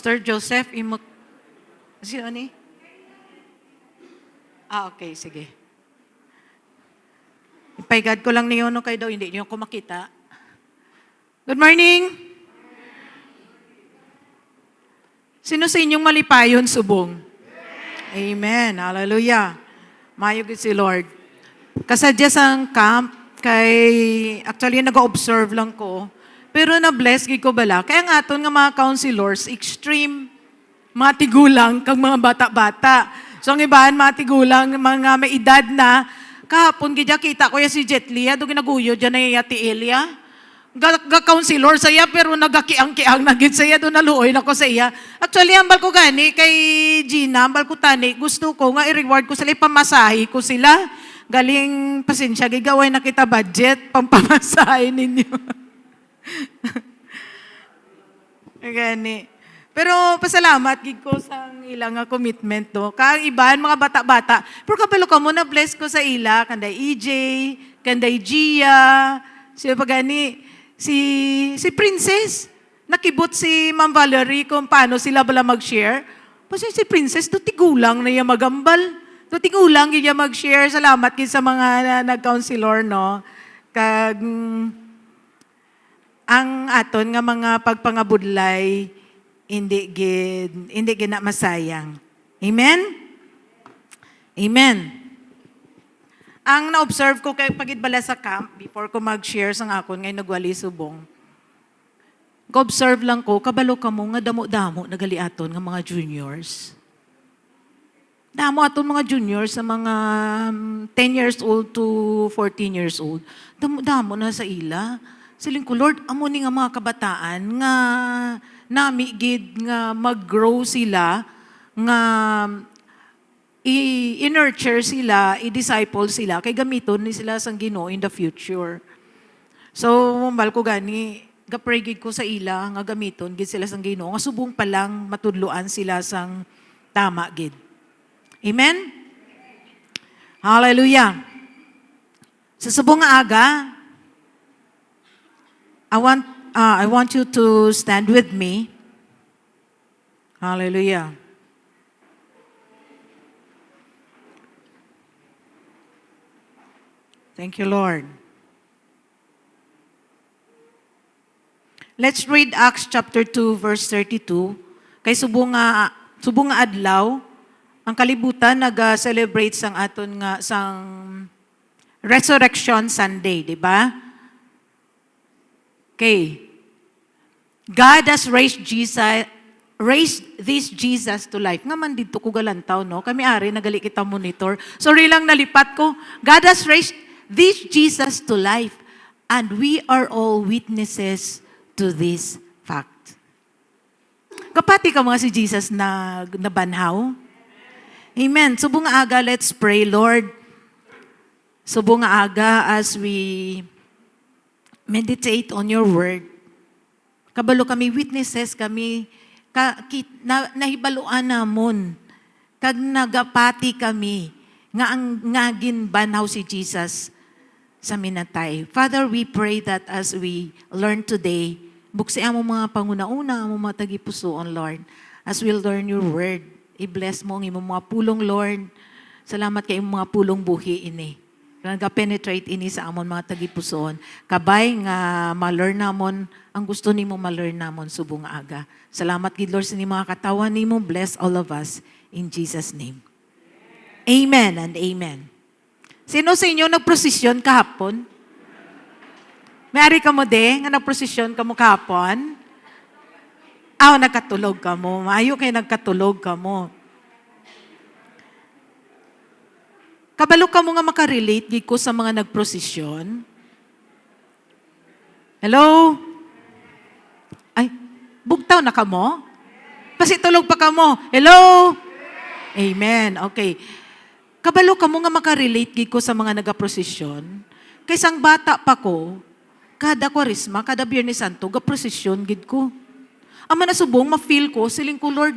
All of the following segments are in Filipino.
Pastor Joseph, sino ni? Okay, sige. Ipaigad ko lang niyo no kayo daw, hindi niyo ako makita. Good morning! Sino sa inyong malipayon subong? Amen. Hallelujah. Mayog si Lord. Kasadya sang camp, actually nag-observe lang ko, pero na-bless ko bala. Kaya nga aton nga mga counselors, extreme, mga tigulang, kang mga bata-bata. So ang ibahan, mga tigulang, mga may edad na, kahapon gidya kita ko ya si Jet Li, do ginaguyo dyan na yati Elia. Ga-counselor saya, pero nagakiang-kiang na gid saya, do naluoy na ko sa iya. Actually, ambal ko gani, kay Gina, ambal ko tani, gusto ko nga i-reward ko sila, ipamasahe ko sila. Galing pasensya, gigaway na kita budget, pampamasahe ninyo. Gani. Pero pasalamat gid ko sa ilang nga commitment do. Kang iban mga bata-bata. Pero kapalo ka mo na bless ko sa ila kanday EJ, kanday Gia, siya pa gani si Princess. Nakibot si Ma'am Valerie kung paano sila bala mag-share. Kasi si Princess do tigulang na iya magambal. Do tigulang gid iya mag-share. Salamat gid sa mga nag-counselor no. Kag ang aton nga mga pagpangabudlay hindi gid na masayang. Amen? Amen. Ang na-observe ko kay pagidbala sa camp before ko mag-share sang akon ngay nagwali subong. Go-observe lang ko kabalo kamo nga damo-damo nagaliaton nga mga juniors. Damo aton mga juniors sa mga 10 years old to 14 years old. Damo na sa ila. Siling ko, Lord, amo ni nga mga kabataan nga nami gid nga mag-grow sila, nga i-nurture sila, i-disciple sila, kay gamiton ni sila sang Ginoo in the future. So, mambal ko gani, gapray gid ko sa ila, nga gamiton gid sila sang Ginoo, nga subong pa lang matudloan sila sang tama gid. Amen? Hallelujah. Sa subong nga aga, I want you to stand with me. Hallelujah. Thank you, Lord. Let's read Acts chapter 2, verse 32. Kay subong nga adlaw, ang kalibutan nag-celebrate sang aton nga sang Resurrection Sunday, di ba? Okay. God has raised this Jesus to life. Nga man dito ko galantaw, no? Kami ari, nagali kita monitor. Sorry lang, nalipat ko. God has raised this Jesus to life. And we are all witnesses to this fact. Kapati ka mga si Jesus na nabanhaw? Amen. Subong nga aga, let's pray, Lord. Subong nga aga as we meditate on your word. Kabalo kami, witnesses kami, nahibaluan namon, kag nagapati kami, nga ang ngagin banaw si Jesus sa minatay. Father, we pray that as we learn today, buksi mo mga panguna-una, mo mga tagipusoon, Lord. As we learn your word, i-bless mo ang imong mga pulong, Lord. Salamat kay imong mga pulong buhi ini. Nag-penetrate ini sa amon mga tagipusoon. Kabay nga ma-learn namon ang gusto nimo ma-learn namon subong aga. Salamat gid Lord sa ni mga katawan nimo. Bless all of us in Jesus name. Amen and amen. Sino sa inyo nagprosesyon kahapon? May-ari ka mo de nga nagprosesyon ka mo kahapon? Nagkatulog ka mo. Maayo kay nagkatulog ka mo. Kabalo ka mo nga makarelate di ko sa mga nagprosesyon. Hello? Ay, bugtaw na ka mo? Pasitulog pa ka mo. Hello? Amen. Okay. Kabalo ka mo nga makarelate di ko sa mga nagaprosesyon. Kaysang bata pa ko, kada Kwaresma, kada Biyernes Santo, gaprosesyon gid ko. Ama na subong, ma-feel ko, siling ko, Lord,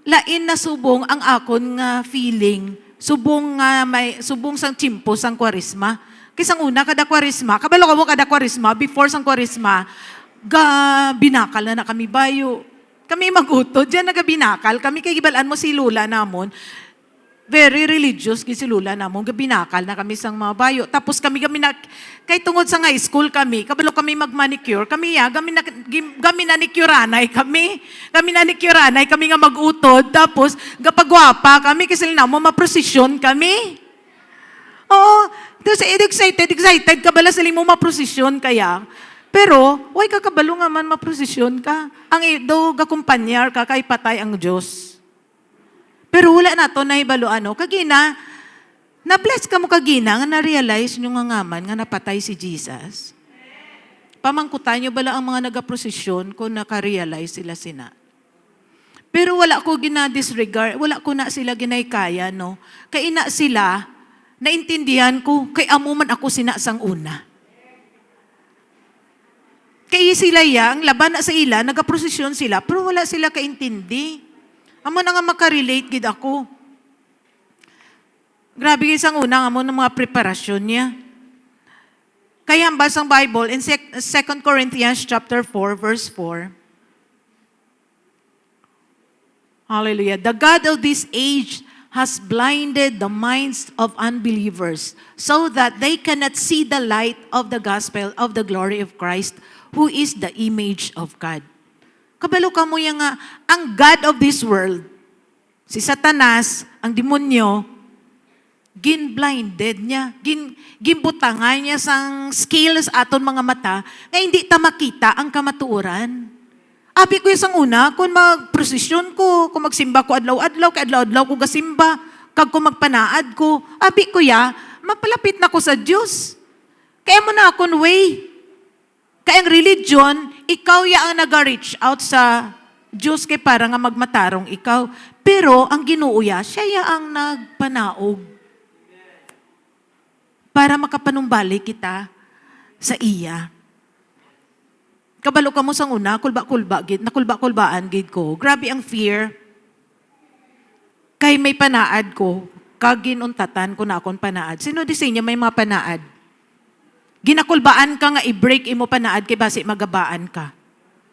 lain na subong ang akon nga feeling, subong sang timpo sang Kwaresma. Kisang una kada Kwaresma, kabalo ka mo kada Kwaresma, before sang Kwaresma, binakal na kami bayo. Kami magutod, dyan nagabinakal. Kami kay gibalaan mo si Lula namon. Very religious si Lula namon. Gabinakal na kami sang mga bayo. Tapos kami kay tungod sa high school kami, kabalo kami mag-manicure, kami nanicure-anay kami. Kami nanicure-anay, kami nga magutod. Tapos, gapagwapa kami, kasi na mo maprosesyon kami. Oo, tapos excited kabala sila mo maprosesyon kaya. Pero, way kakabalo nga man maprosesyon ka. Ang daw gakumpanyar ka, kay patay ang Diyos. Pero wala na to na ibalo kagina, na-bless ka mo kagina, nga na-realize nyo nga ngaman, nga napatay si Jesus. Pamangkutan nyo bala ang mga nagaprosesyon kung naka-realize sila sina. Pero wala ko gina-disregard, wala ko na sila ginaykaya, no? Kaya ina sila, naintindihan ko, kay amuman ako sinasang una. Kaya sila yang, laban na sa ila, nagaprosesyon sila, pero wala sila kaintindi. Amo na nga makarelate gid ako. Grabe guys ang una amo ng mga preparasyon niya. Kaya ang basang Bible in 2 Corinthians chapter 4 verse 4. Hallelujah. The God of this age has blinded the minds of unbelievers so that they cannot see the light of the gospel of the glory of Christ, who is the image of God. Kabalo ka mo yung nga, ang God of this world, si Satanas, ang demonyo, gin-blinded niya, ginbutangan niya sang skills aton mga mata, nga hindi ta makita ang kamatuoran. Abi ko yung una, kung mag-prosesyon ko, kung magsimba ko adlaw-adlaw, kay adlaw-adlaw ko gasimba, kag kung magpanaad ko, abi ko mapalapit na ko sa Diyos. Kaya mo na akong way. Kaya ang religion, ikaw ang nag-reach out sa Diyos kay para nga magmatarong ikaw. Pero ang Ginoo siya ang nagpanaog. Para makapanumbalik kita sa iya. Kabalo ka mo sang una, nakulba-kulbaan gid ko. Grabe ang fear. Kay may panaad ko, kaginuntatan ko na akong panaad. Sino di sa inyo may mga panaad? Ginakulbaan ka nga i-break imo panaad kay basi magabaan ka.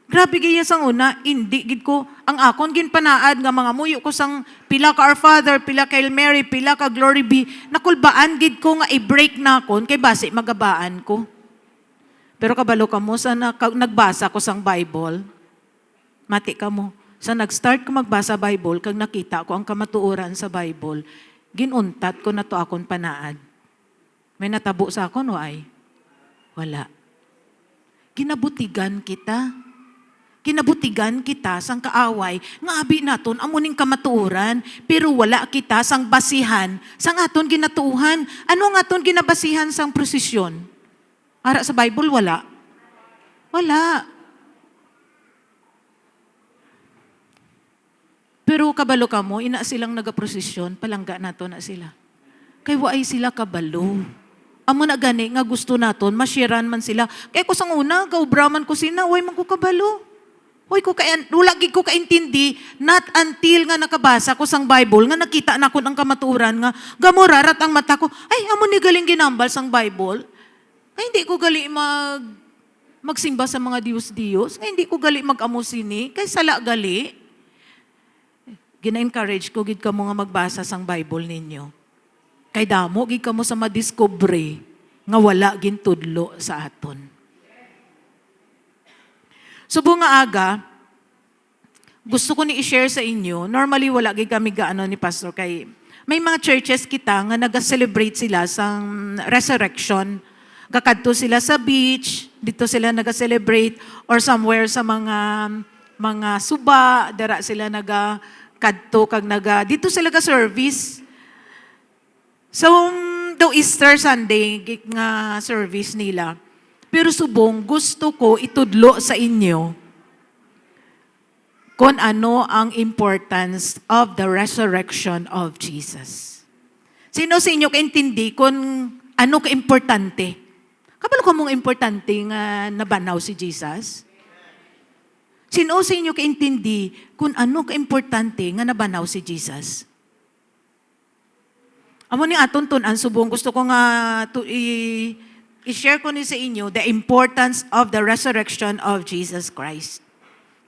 Grabe gaya sang una, hindi gid ko ang akon ginpanaad nga mga muyo ko sang pila ka Our Father, pila ka Hail Mary, pila ka Glory Be, nakulbaan gid ko nga i-break na akon kay basi magabaan ko. Pero kabalo ka mo sa nagbasa ko sang Bible, mati ka mo, sa nag-start ko magbasa Bible, kag nakita ko ang kamatuoran sa Bible, ginuntat ko na to akon panaad. May natabo sa akon o ay? Wala. Kinabutigan kita. Kinabutigan kita sang kaaway. Nga abi naton amuning kamatuoran, pero wala kita sang basihan sang aton ginatuuhan. Ano nga aton ginabasihan sang prosesyon? Ara sa Bible wala. Wala. Pero kabalo ka mo, ina silang nagaprosesyon, palangga nato na sila. Kay waay sila kabalo. Amo na gani nga gusto naton, masyaran man sila. Kaya ko sang una, gaubraman ko sina, way man ko kabalo. Wala gid ko kaintindi, not until nga nakabasa ko sang Bible, nga nakita na ko ang kamaturan nga, gamurarat ang mata ko, ay, amo ni galing ginambal sang Bible. Ay, hindi ko gali magsimba sa mga Diyos-Diyos. Ay, hindi ko gali mag-amo sini, kay sala gali. Gina-encourage ko, gid ka mo nga magbasa sang Bible ninyo. Kay damo, gid ka mo sa madiscovery nga wala gintudlo sa aton. Subo nga aga, gusto ko ni i-share sa inyo, normally wala gid kami gaano ni Pastor kay may mga churches kita nga nag-celebrate sila sang resurrection. Gakadto sila sa beach, dito sila nag-celebrate or somewhere sa mga suba, dara sila nagakadto kag dito sila ga-service. So, daw Easter Sunday nga service nila. Pero subong, gusto ko itudlo sa inyo kung ano ang importance of the resurrection of Jesus. Sino sa inyo kaintindi kung ano ka-importante? Kabalo ka mong importante nga nabanaw si Jesus? Sino sa inyo kaintindi kung ano ka-importante nga nabanaw si Jesus? Amo ni aton tunan subong gusto ko nga i-share ko ni sa inyo the importance of the resurrection of Jesus Christ.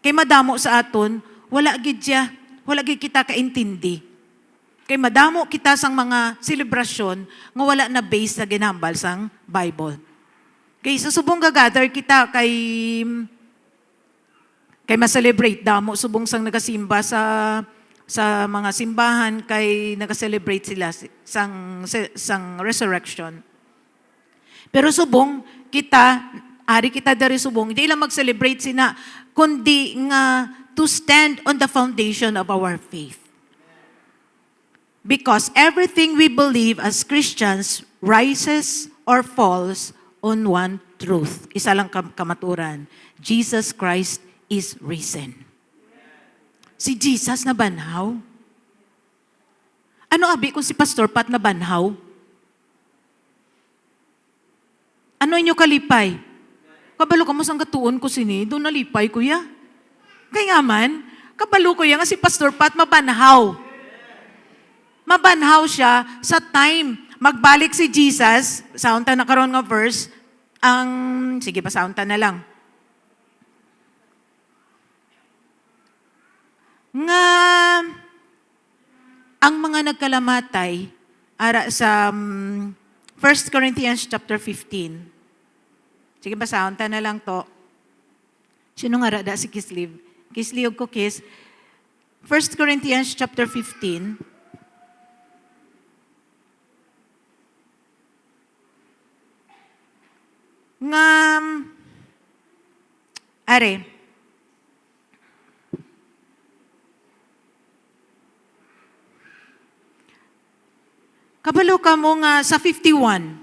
Kay madamo sa aton, wala gid kita kaintindi. Kay madamo kita sang mga selebrasyon nga wala na base sa ginambal sang Bible. Kay susubong gather kita kay ma-celebrate damo subong sang nagasimba sa mga simbahan kay naka-celebrate sila sang resurrection. Pero subong kita, ari kita dari subong, hindi lang mag-celebrate sina, kundi nga to stand on the foundation of our faith. Because everything we believe as Christians rises or falls on one truth. Isa lang kamaturan. Jesus Christ is risen. Si Jesus na banhaw? Ano abi kung si Pastor Pat na banhaw? Ano inyo kalipay? Kabalo ka mo sang gatuon ko sini, doon nalipay kuya. Kaya nga man, kabalo ko yan nga si Pastor Pat mabanhaw. Mabanhaw siya sa time. Magbalik si Jesus, saunta na karon nga verse, sige pa saunta na lang. Nga ang mga nagkalamatay ara sa 1 Corinthians chapter 15. Sige ba saunta na lang to. Sino nga rada si Kisliv? Kisliog ko kis. 1 Corinthians chapter 15. Nga are kabalo ka mo nga sa 51.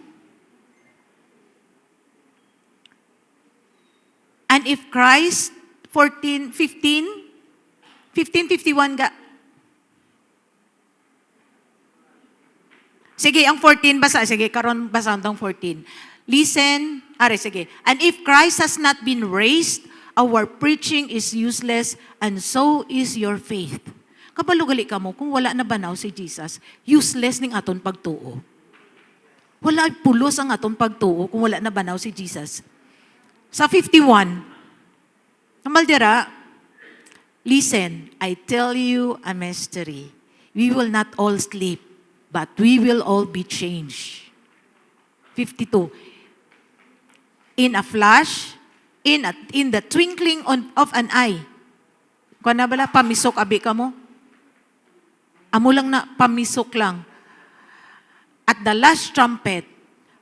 And if Christ, 15:51 ga. Sige, ang 14 basa. Sige, karon basa ang 14. Listen, sige. And if Christ has not been raised, our preaching is useless and so is your faith. Kabalugali ka mo, kung wala na banaw si Jesus, useless ning aton pagtuo. Wala pulos ang aton pagtuo kung wala na banaw si Jesus. Sa 51, namaldira, listen, I tell you a mystery. We will not all sleep, but we will all be changed. 52, in a flash, in the twinkling of an eye. Kung na bala, pamisok abi ka mo? Amo lang na pamisok lang. At the last trumpet,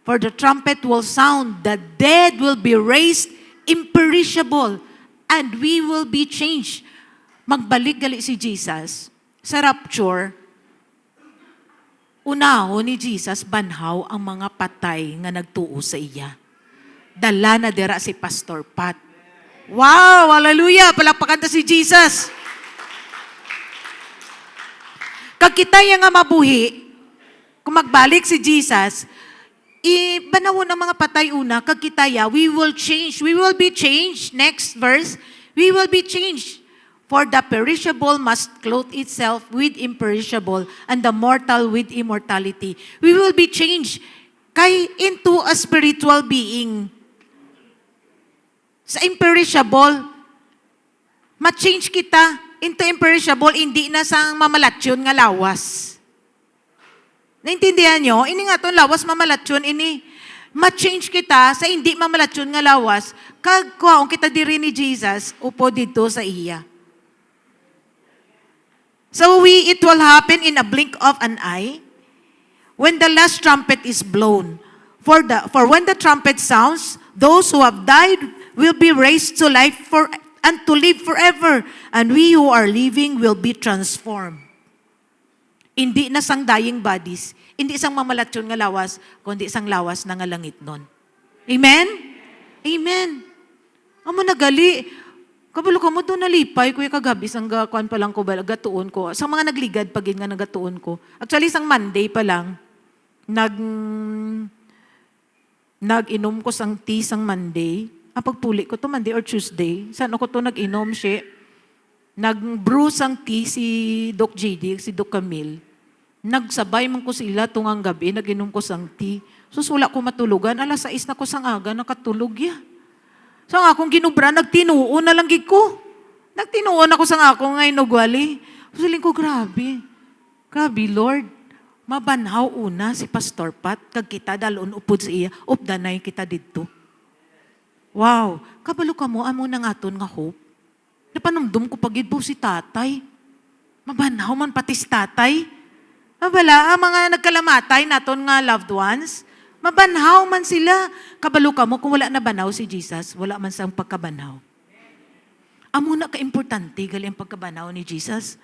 for the trumpet will sound, the dead will be raised imperishable, and we will be changed. Magbalik gali si Jesus sa rapture. Unahon ni Jesus, banhaw ang mga patay nga nagtuo sa iya. Dala na dira si Pastor Pat. Wow! Hallelujah! Palakpakan ta si Jesus. Kag kita nga mabuhi, kung magbalik si Jesus, ibanawon ang mga patay una, kag kitaya, we will change. We will be changed. Next verse, we will be changed. For the perishable must clothe itself with imperishable, and the mortal with immortality. We will be changed into a spiritual being. Sa imperishable, ma-change kita into imperishable, hindi na sang mamalatsyon nga lawas. Naintindihan nyo? Ini nga itong lawas mamalatsyon, ini. Ma-change kita sa hindi mamalatsyon nga lawas, kag kuhaon kita diri ni Jesus, upo dito sa iya. So it will happen in a blink of an eye when the last trumpet is blown. For when the trumpet sounds, those who have died will be raised to life and to live forever, and we who are living will be transformed. Hindi na sang dying bodies, hindi isang mamalatsyon nga lawas, kundi isang lawas na nga langit nun. Amen? Amen. Amo nagali. Kabalo ko mo doon nalipay, kuya kagabi, sang kuan pa lang ko, gatuon ko. Sa mga nagligad pagin nga nagatuon ko. Actually, sang Monday pa lang, nag-inom ko sang tea sang Monday. Pagpuli ko to Monday or Tuesday. Saan ako to nag-inom siya? Nag-brew sang tea si Doc JD, si Doc Camille. Nagsabay man ko sila tungang gabi, nag-inom ko sang tea. Susula ko matulugan, 6:00 na ko sang aga, nakatulog ya. So nga akong ginubra, nagtinuon na lang gid ko. Nagtinuon ako sang ako nga inugwali. Suling ko, grabe. Grabe, Lord. Mabanhaw una si Pastor Pat, kag kita dalon upod sa iya, updanay kita dito. Wow, kabalo ka mo, amo nang aton nga hope. Napanumdum ko pagid po si tatay. Mabanhaw man pati si tatay. Mabala, ang mga nagkalamatay naton nga loved ones, mabanhaw man sila. Kabalo ka mo, kung wala na banaw si Jesus, wala man sang pagkabanaw. Amo na ka-importante, gali ang pagkabanaw ni Jesus.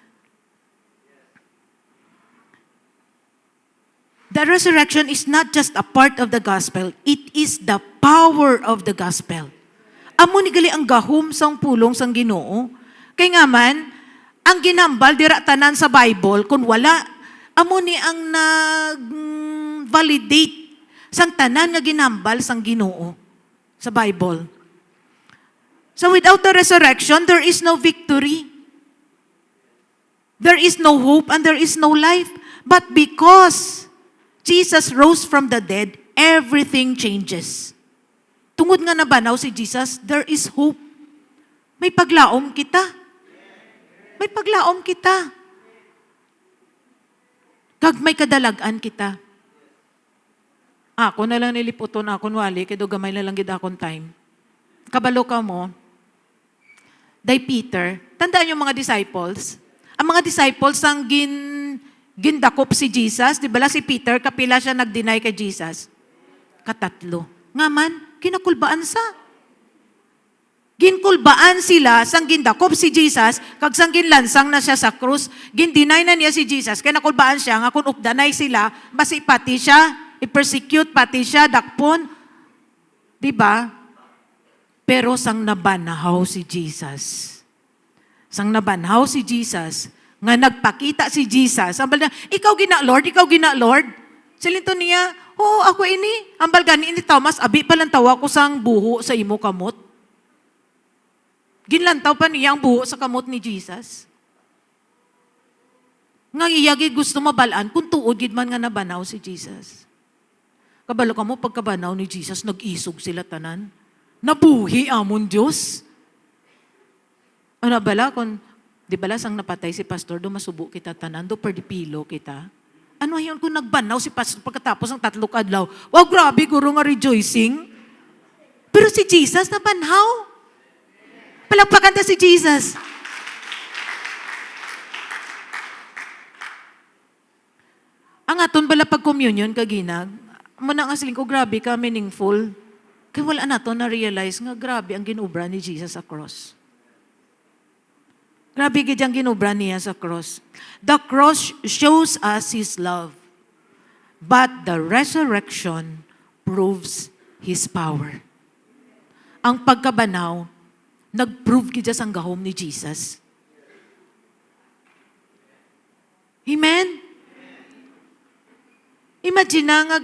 The resurrection is not just a part of the gospel, it is the power of the gospel. Amo ni gali ang gahom sang pulong sang Ginoo. Kay nga man, ang ginambal dira tanan sa Bible, kung wala, amo ni ang nag-validate sang tanan nga ginambal sang Ginoo sa Bible. So without the resurrection, there is no victory. There is no hope and there is no life. But because Jesus rose from the dead, everything changes. Tungod nga nabanaw si Jesus, there is hope. May paglaom kita. May paglaom kita. Kag may kadalagan kita. Ako na lang niliputon akon wali, kaya gamay na lang gid akon time. Kabalo ka mo, day Peter, tandaan yung mga disciples. Ang mga disciples ang gindakop si Jesus, di ba si Peter, kapila siya nag-deny kay Jesus? Katatlo. Nga man, kinakulbaan sa. Ginkulbaan sila sang gindakop si Jesus, kag sang ginlansang na siya sa krus, gindinay na niya si Jesus, kaya nakulbaan siya, nga kung updanay sila, basi pati siya, i-persecute pati siya, dakpon. Di ba? Pero sang nabanhaw si Jesus. Sang nabanhaw si Jesus, nga nagpakita si Jesus, ambal na, ikaw gina Lord. Silinto niya, oo, ako ini. Ambal gani ini Thomas, abi palang tawa ko sang buho sa imo kamot. Ginlantaw pa niya ang buho sa kamot ni Jesus. Nga iyagi gusto mabalaan, kung tuod gid man nga nabanaw si Jesus. Kabalo ka mo, pagkabanaw ni Jesus, nag-isog sila tanan. Nabuhi amon Diyos. Ano bala, kung di bala sang napatay si pastor, do masubo kita tanan, do perdipilo kita. Ano yun kung nagbanaw si pastor pagkatapos ng 3 adlaw? Wow, grabe, guro nga rejoicing. Pero si Jesus nabanhaw. Palakpakan ta si Jesus. Ang aton bala pag-communion kaginag, muna nga siling ko, grabe ka, meaningful. Kaya wala nato na-realize nga grabe ang ginubra ni Jesus sa cross. Grabe gid ang ginubra niya sa cross. The cross shows us His love, but the resurrection proves His power. Ang pagkabanaw, nag-prove gid sa gahom ni Jesus. Amen? Imagine na nga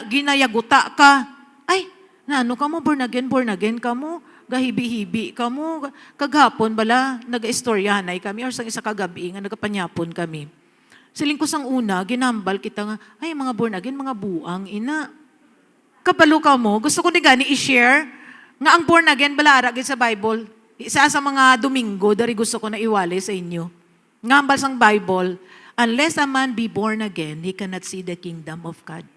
ginayaguta ka. Ay, naano ka mo, born again ka mo, gahibi-hibi ka mo, kaghapon bala, nag-istoryahanay kami, or sang isa kagabi nga nagapanyapon kami. Siling ko sang una, ginambal kita nga, ay mga born again, mga buang ina. Kabalo ka mo, gusto ko ni gani i-share, nga ang born again bala aragin sa Bible, isa sa mga Domingo, dari gusto ko na iwali sa inyo. Nga ambal sang Bible, unless a man be born again, he cannot see the kingdom of God.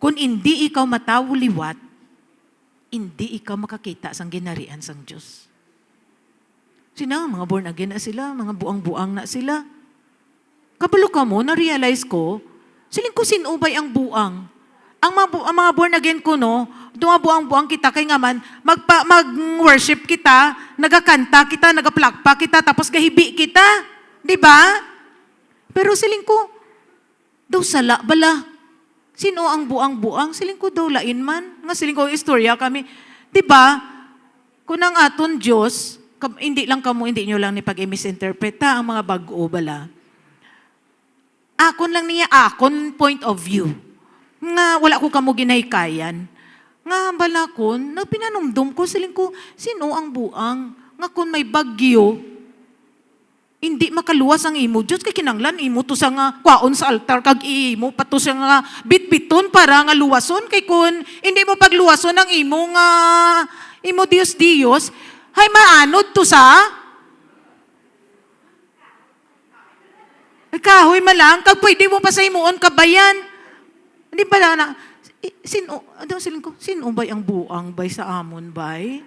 Kung hindi ikaw matawuliwat, hindi ikaw makakita sang ginarian sang Diyos. Sina, mga born again na sila, mga buang-buang na sila. Kabalo ka mo, na-realize ko, siling ko sinubay ang buang. Ang mga born again ko, no, buang-buang kita, kay nga man, mag-worship kita, nagakanta kita, nagaplakpa kita, tapos gahibi kita. Di ba? Pero siling ko, daw sala bala. Sino ang buang-buang? Siling ko daw lain man. Nga siling ko istorya kami. Diba? Kung ang aton Diyos, hindi nyo lang ni pag-misinterpreta ang mga bago bala. Akon lang niya, akon point of view. Nga wala ko kamo ginahikayan. Nga bala kon, nagpinanumdum ko, siling ko, sino ang buang? Nga kung may bagyo, Hindi makaluwas ang imo Diyos kay kinanglan imo to sa nga kwaon sa altar kag imo pato sa nga bitbiton para nga luwason kay kun hindi mo pagluwason ang imo nga imo Dios hay maanod to sa kahoy malang kag pwede mo pa sa imuon kabayan. Hindi ba na sino bay ang buang bay sa amon bay?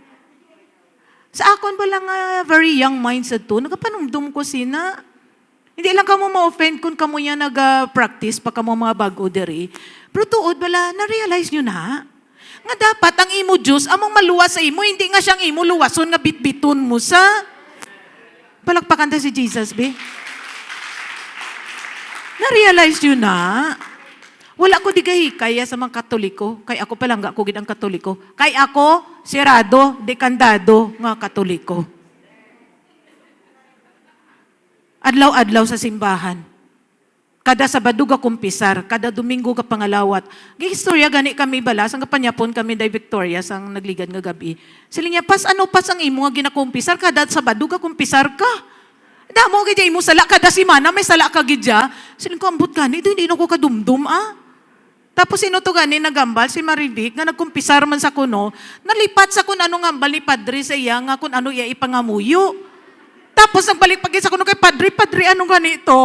Sa akon ba lang very young mindset to, nagapanumdum ko sina. Hindi lang kamo ma-offend kung kamo yan nag-practice pa kamo mga bago diri. Pero tuod bala, na-realize nyo na. Nga dapat ang imo Diyos, among maluwas sa imo, hindi nga siyang imo luwason nga bitbiton mo sa... Palakpakan ta si Jesus, be. Na-realize nyo na. Wala ko digahikaya sa mga Katoliko. Kay ako palangga ko gid ang Katoliko. Kay ako, sirado, dekandado nga Katoliko. Adlaw-adlaw sa simbahan. Kada Sabado ka kumpisar, kada Domingo ka pangalawat. Gihistorya gani kami bala, sang kapanyapon kami day Victoria, sang nagligan nga gabi. Sila niya, pas ang imo nga ginakumpisar, kada Sabado ka kumpisar ka. Damo gid imo sala kada semana may sala ka gid ja. Sila ko ambot gani, hindi na ko kadumdum Tapos sino to gani nagambal si Marivic nga nagkumpisar man sa kuno, nalipat sa kun ano ngambal ni padre sa iya nga kun ano iya ipangamuyo. Tapos nagbalik pag sa kuno kay padre, ano gani ito?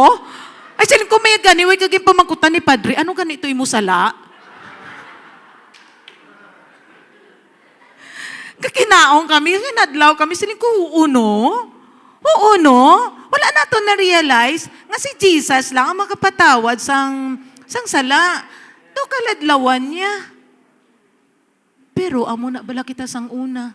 Ay silin ko may gani way kaging pamangkutan ni padre, ano gani ito imo sala? Kakinaong kami, hinadlaw kami, silin ko uuno. Oo, no? Wala na to na-realize nga si Jesus lang ang makapatawad sang sala. Do kaladlawan niya. Pero amo na bala kita sang una.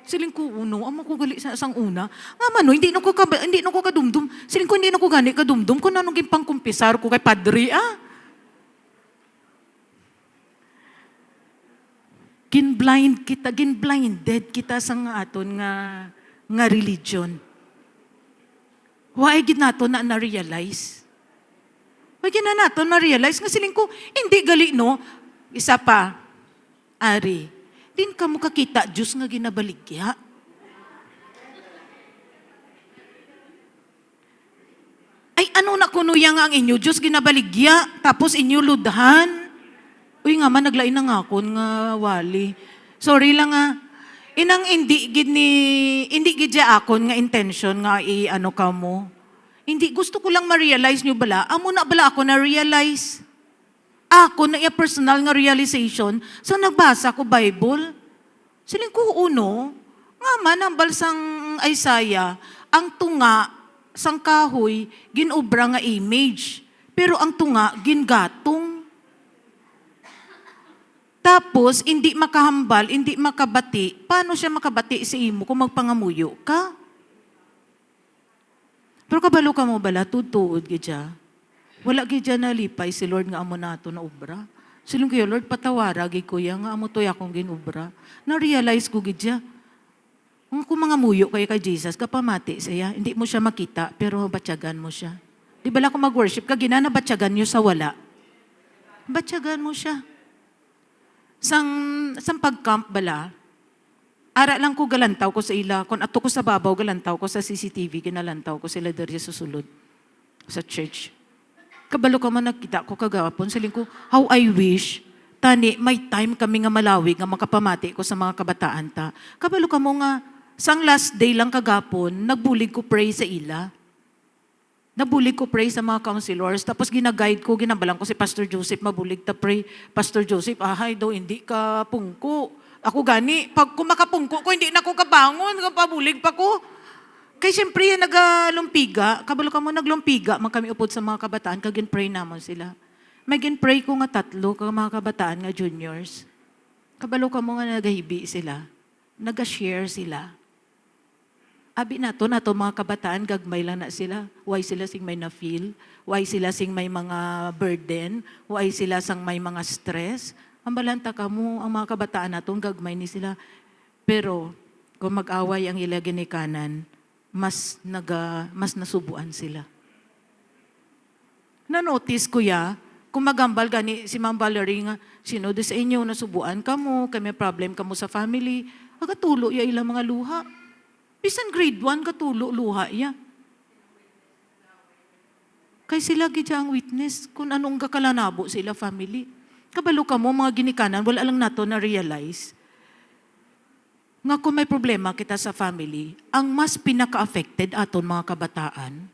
Siling ko uno, amo ko gali sa sang una. Nga mano, hindi na ko kadumdum. Siling ko hindi na ko gani kadumdum kung anong gimpangkumpisar ko kay padre, Ginblinded kita sa nga aton nga religion. Why gid nato na na-realize? Why gid na nato na-realize? Nga siling ko, hindi gali, no? Isa pa, Ari, din ka mo kakita, Diyos nga ginabaligya. Ay, ano na kuno yang ang inyo, Diyos ginabaligya, tapos inyo ludhan. Uy nga man, naglain na nga akon nga wali. Sorry lang Inang hindi gid ja akon nga intention nga ano ka mo. Hindi gusto ko lang ma-realize nyo bala. Amo na bala ako na-realize. Ako na personal nga realization sa nagbasa ko Bible. Siling ko uno, nga man ang balsang Isaiah, ang tunga sang kahoy ginobra nga image. Pero ang tunga gingatong. Tapos, hindi makahambal, hindi makabati. Paano siya makabati sa imo kung magpangamuyo ka? Pero kabalo ka mo bala, tutuod gidya. Wala gidya na lipay si Lord nga amo nato na obra. Silong kayo, Lord, patawara, kuya, nga amo to'y akong ginobra. Na-realize ko gidya. Kung mangamuyo kayo kay Jesus, kapamati siya, hindi mo siya makita, pero batyagan mo siya. Di bala kung mag-worship ka, ginanabatyagan niyo sa wala. Batyagan mo siya. Sang pag-camp bala, ara lang ko galantaw ko sa ila. Kung ato ko sa babaw, galantaw ko sa CCTV, ginalantaw ko sila dari sa sulod, sa church. Kabalo ka man nakita ko kagapon, saling ko, how I wish, tani, may time kami nga malawig nga makapamati ko sa mga kabataan ta. Kabalo ka mo nga, sang last day lang kagapon, nagbulig ko pray sa ila. Nabulig ko pray sa mga counselors, tapos ginaguide ko, ginabalang ko si Pastor Joseph, mabulig ta pray. Pastor Joseph, ahay daw, hindi ka pungko. Ako gani, pag kumakapungko ko, hindi na ako kabangon, pabulig pa ko. Kaya siyempre, nagalumpiga, kabalo ka mo naglumpiga, kami upod sa mga kabataan, kagin-pray namon sila. May gin-pray ko nga 3, mga kabataan nga juniors. Kabalo ka mo nga nagahibi sila, nag-share sila. Abi nato mga kabataan, gagmay lang na sila. Why sila sing may na-feel? Why sila sing may mga burden? Why sila sang may mga stress? Ang balanta ka mo, ang mga kabataan nato, gagmay ni sila. Pero, kung mag-away ang ila ginikanan, mas nasubuan sila. Na-notice ko kung magambal gani si Ma'am Valerie nga, sino sa inyo, nasubuan ka mo, kami problem ka mo sa family, agatulo ilang mga luha. Bisan grade 1 katulo luha iya. Kay sila gid ang witness kung anong gakalanabo sila family. Kabalo ka mo, mga ginikanan, wala lang nato na-realize. Nga kung may problema kita sa family, ang mas pinaka-affected aton mga kabataan.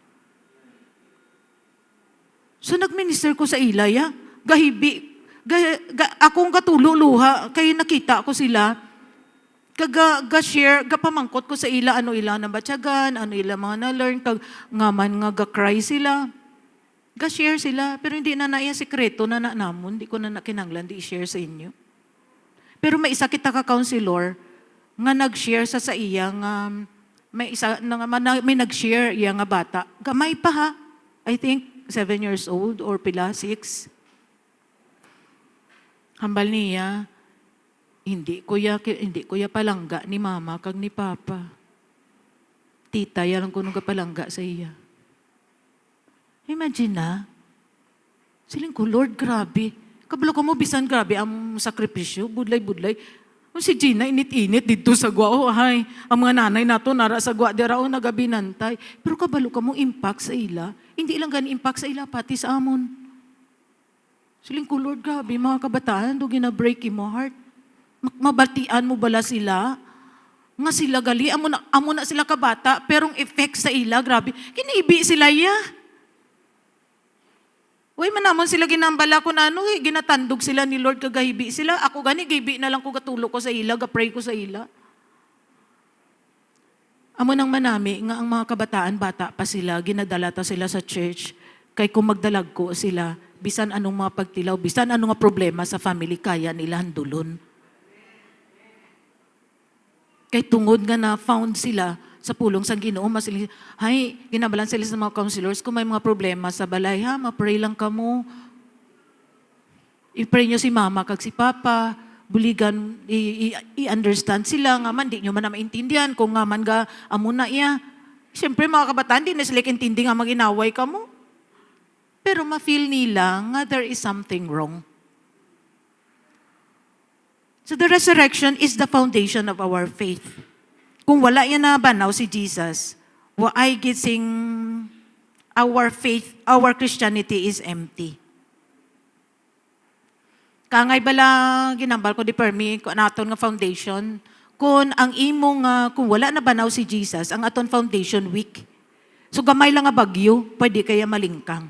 So nagminister ko sa ilaya, gahibi, akong katululuha, kaya nakita ko sila, ga-share, gapamangkot ko sa ila, ano ila na batyagan, ano ila mga na-learn, ngaman nga ga-cry sila. Ga-share sila, pero hindi na naiya sikreto na namon, hindi ko na nakinanglan, di i-share sa inyo. Pero may isa kita ka-counselor, nga nag-share sa iya, nga may nag-share iya nga bata. Gamay pa ha, I think 7 years old or pila, 6. Hambal niya, hindi kuya palangga ni mama kag ni papa. Tita, yan ang kunong palangga sa iya. Imagine na, siling ko, Lord, grabe. Kabalo ka mo, bisan grabe ang sakripisyo, budlay-budlay. Kung si Gina, init-init dito sa gwa, oh, ay, ang mga nanay nato, nara sa gwa, dira, oh, nagabinantay. Pero kabalo ka mo, impact sa ila. Hindi lang gani impact sa ila, pati sa amon. Siling ko, Lord, grabe, mga kabataan, do gina-break mo heart. Mabatian mo bala sila? Nga sila gali, amo na sila kabata, perong effect sa ila, grabe. Kiniibi sila ya. Uy, manamon sila ginambala ko na ano, ginatandog sila ni Lord kagahibi sila. Ako gani, gahibi na lang ko katulo ko sa ila, gapray ko sa ila. Amo nang manami, nga ang mga kabataan, bata pa sila, ginadalata sila sa church. Kay kung magdalag ko sila, bisan anong mga pagtilaw, bisan anong nga problema sa family, kaya nila handulon. Kay tungod nga na found sila sa pulong sa Ginoo, hay, ginabalan sila sa mga counselors, kung may mga problema sa balay, ha, ma-pray lang ka mo. I-pray nyo si mama kag si papa, buligan, i-understand sila, nga man, di nyo man na maintindihan, kung nga man ga, amo na iya. Siyempre, mga kabataan, di na sila intindi nga mag-inaway ka mo. Pero ma-feel nila nga there is something wrong. So the resurrection is the foundation of our faith. Kung wala yan na banaw si Jesus, ay gising our faith, our Christianity is empty. Kangay bala ginambal ko di permi ko naton nga foundation, kung ang imong kung wala na banaw si Jesus, ang aton foundation weak. So gamay lang nga bagyo, pwede kaya malingkang.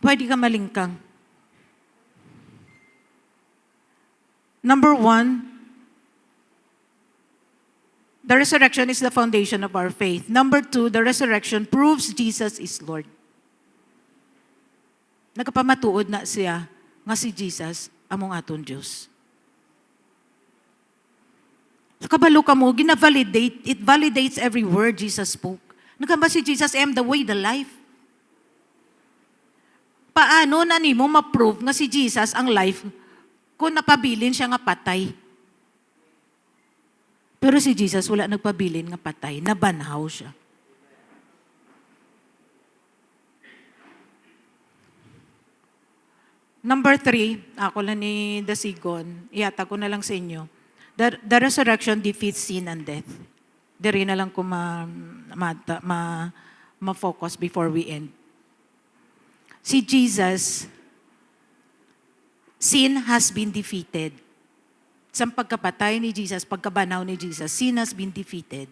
Pwede ka malingkang. Number 1, the resurrection is the foundation of our faith. Number 2, the resurrection proves Jesus is Lord. Nagkapamatuod na siya nga si Jesus among aton Diyos. So kabalo ka mo, gina-validate, it validates every word Jesus spoke. Nagkamba si Jesus, I am the way, the life. Paano na nimo ma-prove nga si Jesus ang life kung napabilin siya nga patay? Pero si Jesus wala nagpabilin nga patay, nabanhaw siya. Number 3, ako lang ni Dasigon, iyata ko na lang sa inyo. The resurrection defeats sin and death. Dari na lang ko ma-focus before we end. Si Jesus, sin has been defeated. Sa pagkapatay ni Jesus, pagkabanaw ni Jesus, sin has been defeated.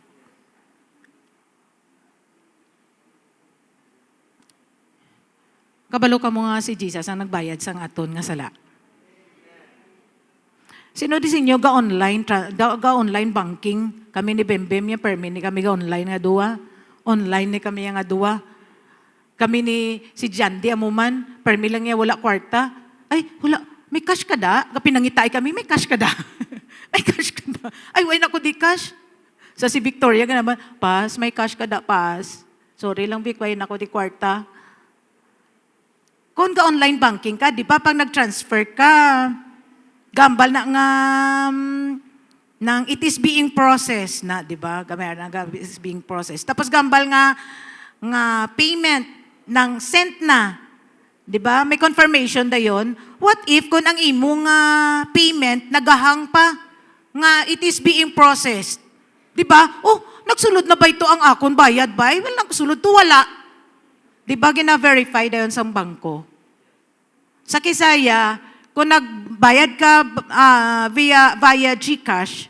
Kabalo ka mo nga si Jesus ang nagbayad sa aton nga sala. Sino di sinyo ga-online banking? Kami ni Bembem yan, permi ni kami ga-online nga duwa. Online ni kami nga duwa. Kami ni si Jandy amuman, permi lang niya wala kwarta. Ay, wala, may cash ka da? Kapinangitay kami, may cash ka da? May cash ka da? Ay, wala na ko di cash. Sa si Victoria ka naman, pas, may cash ka da, pas. Sorry lang, Vic, wala na ko di kwarta. Kung ka-online banking ka, di ba, pag nag-transfer ka, gambal na nga, nang it is being processed na, di ba? Gamay na it is being processed. Tapos gambal nga payment ng sent na, di ba? May confirmation da yon. What if kung ang imong payment nagahang pa nga it is being processed? Di ba? Oh, Nagsulod na ba ito ang akon bayad ba? Wala nagsulod to, wala. Di ba gina-verify dayon sa bangko? Sa Kisaya, kung nagbayad ka via GCash,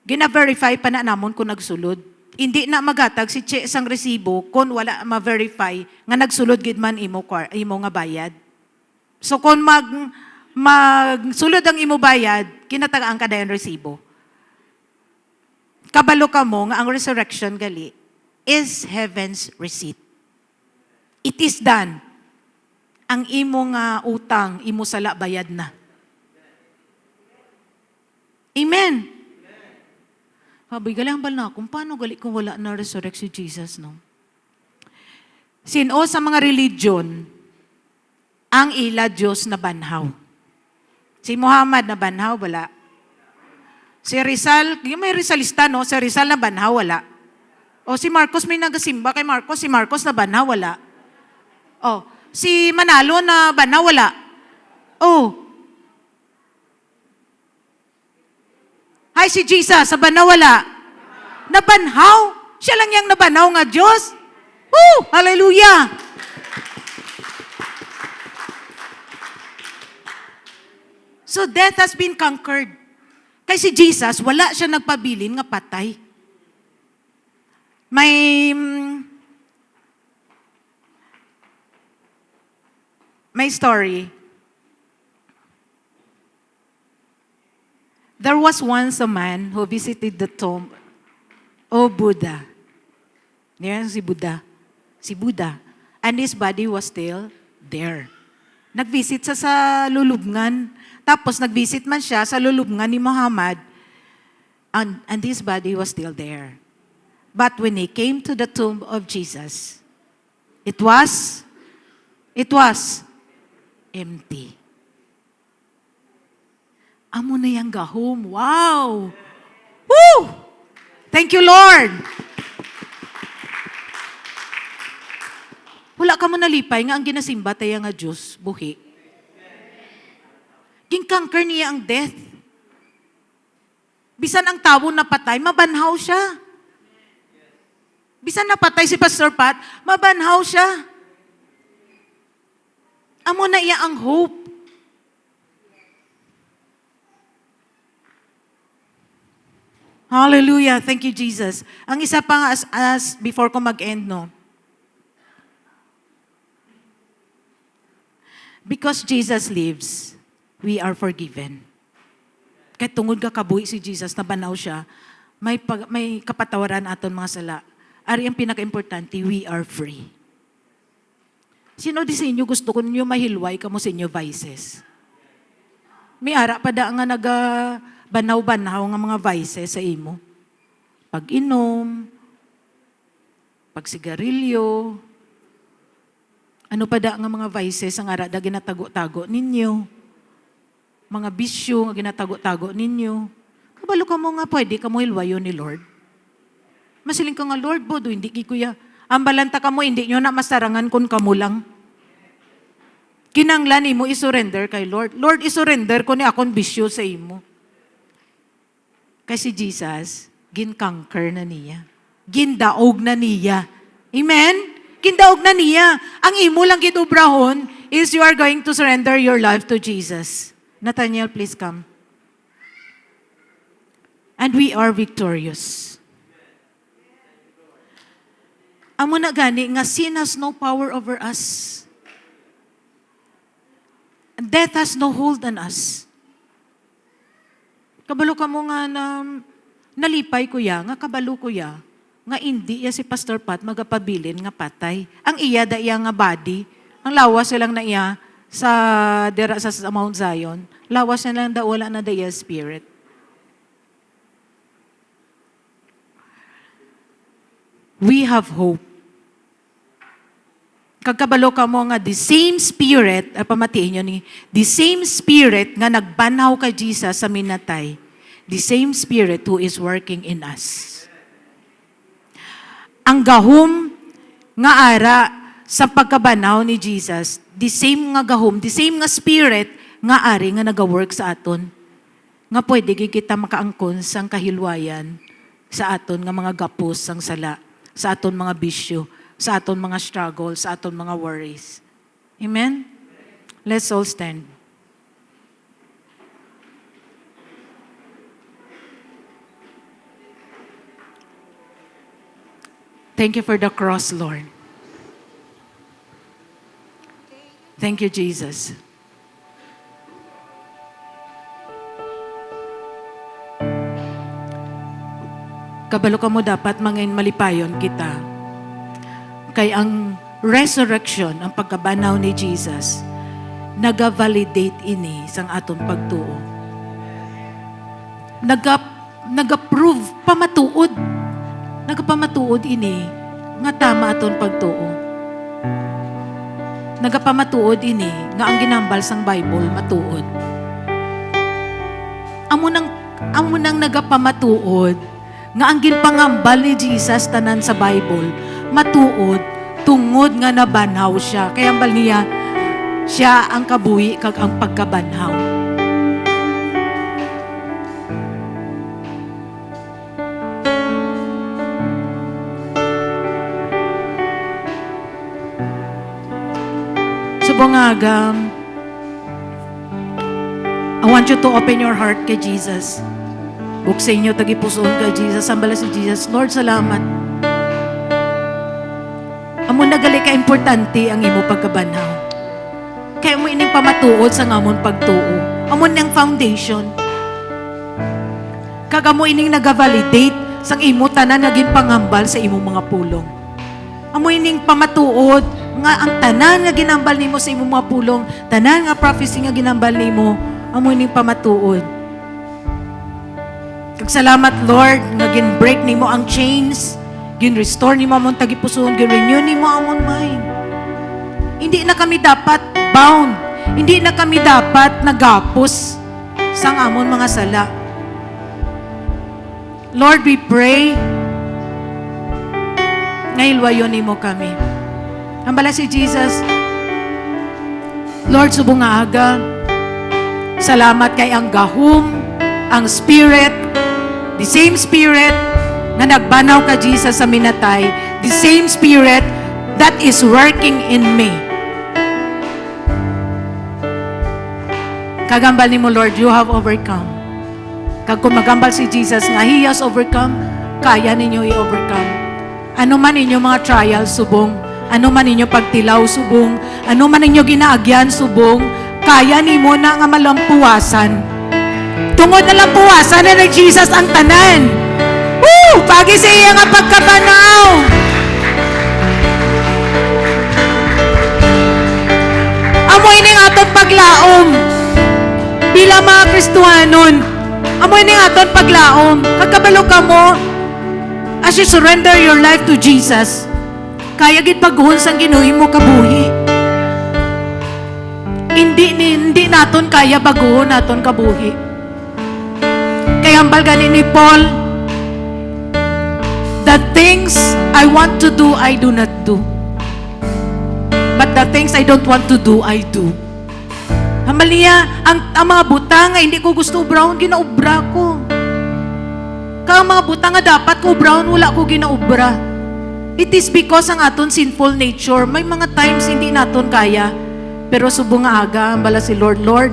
gina-verify pa na namon kung nagsulod. Hindi na magatag si Che sang resibo kung wala ma-verify nga nagsulod gid man imo nga bayad. So kung magsulod ang imo bayad, kinatagaan ka dayon resibo. Kabalo ka mo nga ang resurrection gali is heaven's receipt. It is done. Ang imo nga utang, imo sala bayad na. Amen. Habay, galang bal na kung paano gali kung wala na resurrect si Jesus, no? Sino sa mga religion, ang ila Diyos na banhaw. Si Muhammad na banhaw, wala. Si Rizal, yung may Rizalista, no? Si Rizal na banhaw, wala. O si Marcos, may nagasimba kay Marcos, si Marcos na banhaw, wala. O, si Manalo na banhaw, wala. O, hay, si Jesus, sa banhaw, wala. Nabanhaw. Siya lang yung nabanhaw nga Diyos. Woo! Hallelujah! So death has been conquered. Kay si Jesus, wala siya nagpabilin nga patay. May story. There was once a man who visited the tomb of Buddha. Niyan si Buddha. Si Buddha. And his body was still there. Nag-visit siya sa lulubngan. Tapos nag-visit man siya sa lulubngan ni Muhammad. And his body was still there. But when he came to the tomb of Jesus, it was empty. Amo na yang gahom. Wow! Woo! Thank you, Lord! Wala ka mo nalipay nga ang ginasimba tayo nga Diyos, buhi. King-conquer niya ang death. Bisan ang tao na patay, mabanhaw siya. Bisan napatay si Pastor Pat, mabanhaw siya. Amo na iya ang hope. Hallelujah. Thank you, Jesus. Ang isa pa nga as before ko mag-end, no? Because Jesus lives, we are forgiven. Kahit tungod ka kabuhi si Jesus, nabanaw siya, may kapatawaran aton mga sala. Ari ang pinaka-importante, we are free. Sino di sa inyo gusto ko ninyo mahilway kamo sa inyo vices? May ara pa da nga banaw-banaw nga mga vices sa imo. Pag-inom, pagsigarilyo, ano pa da nga mga vices ang ara da ginatago-tago ninyo. Mga bisyo nga ginatago-tago ninyo. Kabalo ka mo nga pwede ka mo hilwayo ni Lord. Masiling ka nga, Lord, bodo, hindi kikuya. Ang balanta ka mo, hindi nyo na masarangan kung kamo lang. Kinanglan mo isurrender kay Lord. Lord, isurrender ko ni akong bisyo sa imo. Kasi Jesus, gin-conquer na niya. Gindaog na niya. Amen? Gindaog na niya. Ang imo lang gidubrahon is you are going to surrender your life to Jesus. Nathaniel, please come. And we are victorious. Amo na gani nga sin has no power over us. Death has no hold on us. Kabalo ka mo nga nalipay kuya, nga kabalo kuya, nga hindi ya si Pastor Pat magapabilin nga patay. Ang iya da iya nga body, ang lawas lang na iya sa Mount Zion, lawas na lang da wala na da iya spirit. We have hope. Kagkabalo ka mo nga, the same spirit, pamatiin nyo ni, the same spirit nga nagbanaw kay Jesus sa minatay, the same spirit who is working in us. Ang gahom nga ara sa pagkabanaw ni Jesus, the same nga gahom, the same nga spirit nga ari nga nagawork sa aton, nga pwede kita makaangkon sang kahilwayan sa aton nga mga gapos sang sala, sa aton mga bisyo, sa aton mga struggle, sa aton mga worries. Amen? Let's all stand. Thank you for the cross, Lord. Thank you, Jesus. Kabalo ka mo dapat mangin malipayon kita. Kay ang resurrection, ang pagkabanaw ni Jesus, naga-validate ini sang aton pagtuo. Nag-approve, pamatuod. Nagapamatuod ini, nga tama aton pagtuo. Nagapamatuod ini, nga ang ginambal sang Bible, matuod. Amo nang nagapamatuod, nga ang ginpangambal ni Jesus tanan sa Bible, matuod, tungod nga nabanhaw siya. Kaya ambal niya, siya ang kabuhi kag ang pagkabanhaw. Subongagam, I want you to open your heart kay Jesus. Buksan inyo tagipusoon kay Jesus. Sambala si Jesus. Lord, salamat. Amo nagali ka importante ang imo pagkabanhaw. Kaya mo ining pamatuod sa ngamon pagtuo. Amo nang foundation. Kaga mo ining nagavalidate sang imo tanan nga ginpangambal sa imo mga pulong. Amo ining pamatuod nga ang tanan nga ginambal nimo sa imo mga pulong, tanan nga prophecy nga ginambal nimo, amo ining pamatuod. Kag salamat, Lord, nga gin-break nimo ang chains, gin-restore nimo amon tagipusoon, gin-renew nimo amon mind. Hindi na kami dapat bound. Hindi na kami dapat nagapos sang amon mga sala. Lord, we pray nga ilwayon nimo kami. Ambala si Jesus, Lord, subong nga aga, salamat kay ang gahom, ang Spirit, the same Spirit na nagbanaw ka Jesus sa minatay, the same Spirit that is working in me. Kagambal ni mo, Lord, you have overcome. Kag kung magambal si Jesus nga He has overcome, kaya ninyo i-overcome. Ano man ninyo mga trials, subong, ano man ninyo pagtilaw, subong, ano man ninyo ginaagyan, subong, kaya nimo na nga malampuwasan. Tungod na lampuwasan na ni Jesus ang tanan. Woo! Pagi sa iya nga pagkabanaw. Amoy ning aton paglaom. Bila mga Kristiyanon, amoy ning aton paglaom. Kagkabalo ka mo, as you surrender your life to Jesus, kaya gid paghuhon sang Ginoo mo kabuhi. Hindi naton kaya baguhon naton kabuhi. Kaya ambal gani ni Paul, the things I want to do, I do not do. But the things I don't want to do, I do. Ambal niya, ang mga butang nga hindi ko gusto ubrahon, ginaubra ko. Kaya ang mga butang nga dapat ko ubrahon, wala ko ginaubra. It is because ang aton sinful nature, may mga times hindi naton kaya. Pero subong nga aga, bala si Lord, Lord,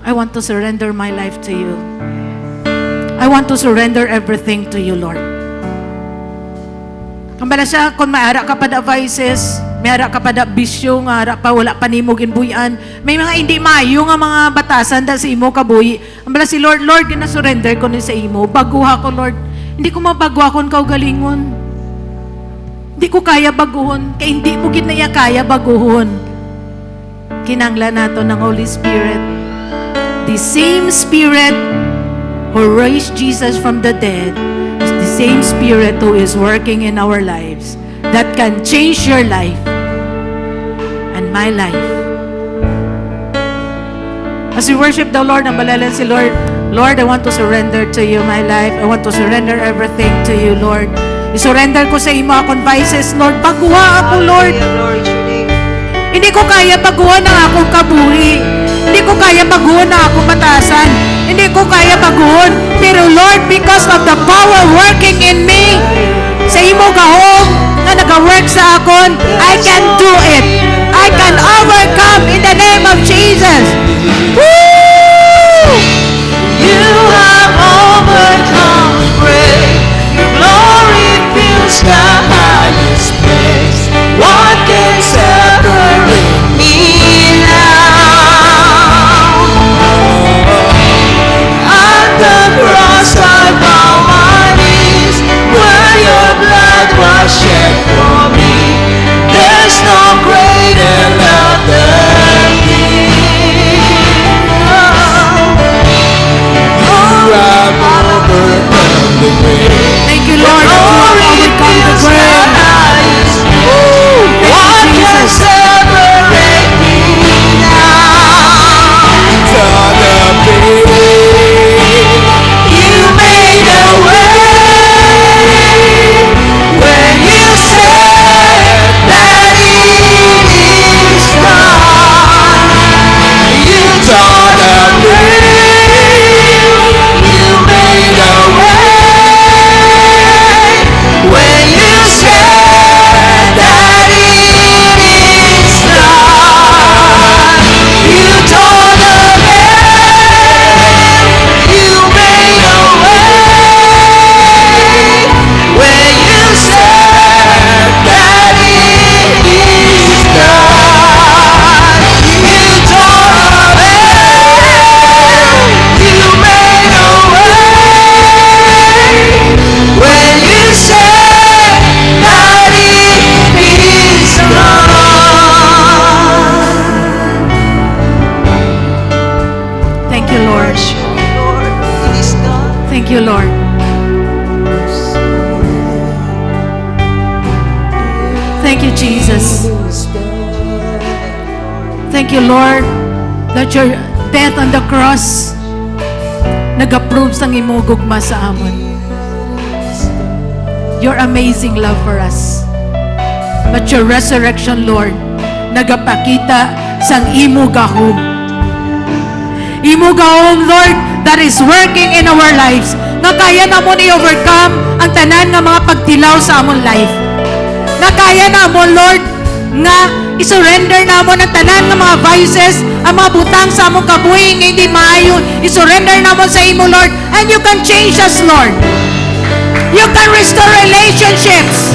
I want to surrender my life to you. I want to surrender everything to you, Lord. Kambala siya, kung maara ka pa da vices, maara ka pa da bisyo, nga ara pa wala pa nimo ginbuyan, may mga hindi maayo nga mga batasan da sa imo kabuhi. Kambala si Lord, Lord, gina-surrender ko ni sa imo. Baguha ko, Lord. Hindi ko mabaguha kon kaugalingon. Hindi ko kaya baguhon, kaya hindi mo ginaya kaya baguhon. Kinanglan nato ng Holy Spirit. The same Spirit who raised Jesus from the dead is the same Spirit who is working in our lives that can change your life and my life. As we worship the Lord, ang balalan si Lord, Lord, I want to surrender to you my life. I want to surrender everything to you, Lord. I-surrender ko sa imo akong vices, Lord. Baguha ako, Lord. Hindi ko kaya baguhan ang akong kabuhi. Hindi ko kaya baguhan ang akong batasan. Hindi ko kaya baguhon. Pero Lord, because of the power working in me, sa imo gahom na nag-work sa akon, I can do it. I can overcome in the name of Jesus. Woo! You have overcome the grave. Your glory fills the highest place. What can separate me now? At the cross I bow my knees, where your blood was shed for me. There's no greater love than this. You have overcome the grave. Thank you, Lord, that you have overcome the grave. What can separate me now? From the grave, you made a way when you said that it is done. You tore the grave, you made a way when you said that it is done. You tore the veil, you made a way when you said that it is done. You tore the veil, you made a way when you said that it is done. Thank you, Lord. Lord, it is done. Thank you, Lord. Thank you, Jesus. Thank you, Lord, that your death on the cross nag-approve sang imo gugma sa amon. Your amazing love for us. But your resurrection, Lord, nagapakita sang imo gahom. Imo gahom, Lord, that is working in our lives. Nga kaya namon i-overcome ang tanan nga mga pagtilaw sa amon life. Nga kaya namon, Lord, nga isurrender namon ang tanan nga mga vices, ang mga butang sa among kabuhi nga hindi maayo. Isurrender namon sa imo, Lord, and you can change us, Lord. You can restore relationships.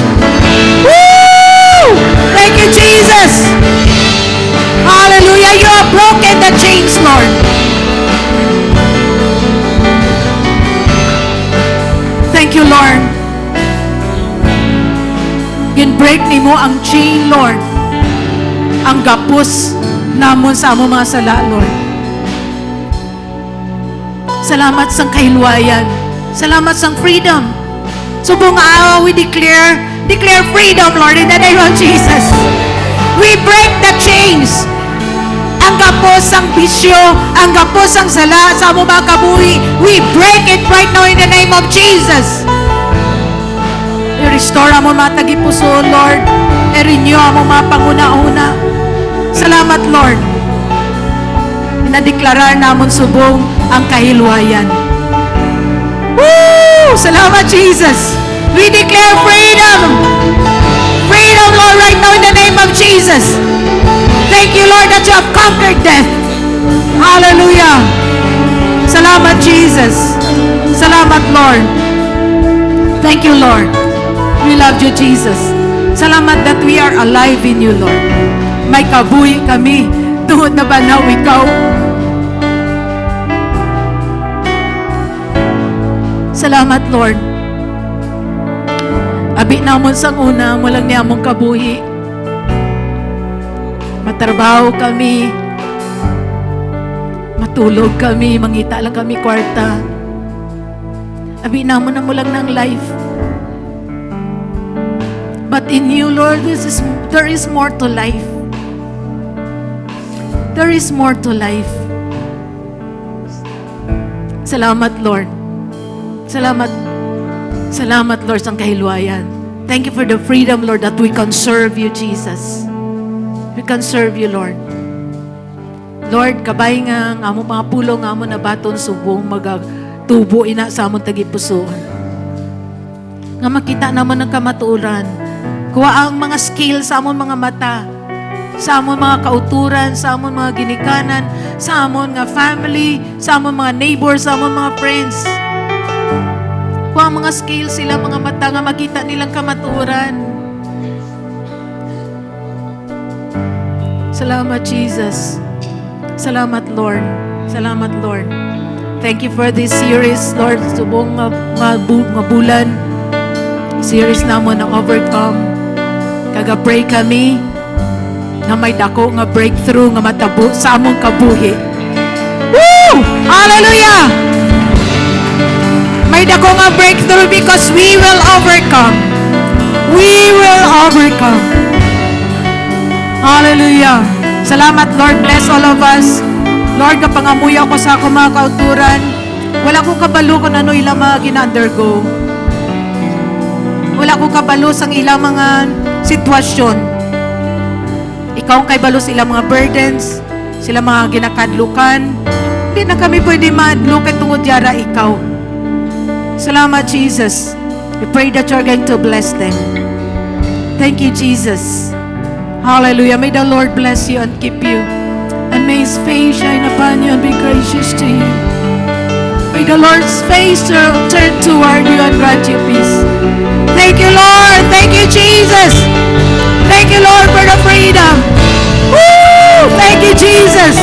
Woo! Thank you, Jesus. Hallelujah. You have broken the chains, Lord. Thank you, Lord. Gin-break ni mo ang chain, Lord. Ang gapos namon sa among mga sala, Lord. Salamat sa kahilwayan. Salamat sa freedom. Subong araw, we declare freedom, Lord, in the name of Jesus. We break the chains. Ang gapos ang bisyo, ang gapos ang sala sa among mga kabuhi, we break it right now in the name of Jesus. I-restore among mga tagipuso, Lord. I-renew among mga panguna-una. Salamat, Lord. Inadeklarar namon subong ang kahilwayan. Woo! Salamat, Jesus. We declare freedom. Freedom, Lord, right now in the name of Jesus. Thank you, Lord, that you have conquered death. Hallelujah. Salamat, Jesus. Salamat, Lord. Thank you, Lord. We love you, Jesus. Salamat that we are alive in you, Lord. May kabuhi kami. Tuhod na banaw ikaw. Salamat, Lord. Abi namon sang una, mulang ni among kabuhi. Matrabaho kami. Matulog kami, mangita lang kami kwarta. Abi namon na mulang ng life. But in you, Lord, there is more to life. There is more to life. Salamat, Lord. Salamat. Salamat, Lord, sa kahilwayan. Thank you for the freedom, Lord, that we can serve you, Jesus. We can serve you, Lord. Lord, kabay nga ang among mga pulo nga amon na baton subong magatubo ina sa among tagipusoon. Nga makita naman ng kamatuoran. Kuha ang mga skill sa amon mga mata, sa amon mga kauturan, sa amon mga ginikanan, sa amon nga family, sa amon mga neighbors, sa amon mga friends. Kuha ang mga skill sila mga mata nga makita nilang kamatuoran. Salamat, Jesus. Salamat, Lord. Salamat, Lord. Thank you for this series, Lord. Subong nga bulan. Series namon na Overcome. Kaga-pray kami nga may dako nga breakthrough nga matabo sa among kabuhi. Woo! Hallelujah! May dako nga breakthrough because we will overcome. We will overcome. Hallelujah! Salamat, Lord. Bless all of us. Lord, kapangamuya ko sa akong mga kauturan. Wala ko kabalo kung ano ilang mga gina-undergo. Wala ko kabalo sa ilang mga sitwasyon. Ikaw ang kay balo sa ilang mga burdens, sila mga ginakadlukan. Hindi na kami pwede madlukay tungod yara ikaw. Salamat, Jesus. We pray that you're going to bless them. Thank you, Jesus. Hallelujah. May the Lord bless you and keep you. And may His face shine upon you and be gracious to you. May the Lord's face turn toward you and grant you peace. Thank you, Lord. Thank you, Jesus. Thank you, Lord, for the freedom. Woo! Thank you, Jesus.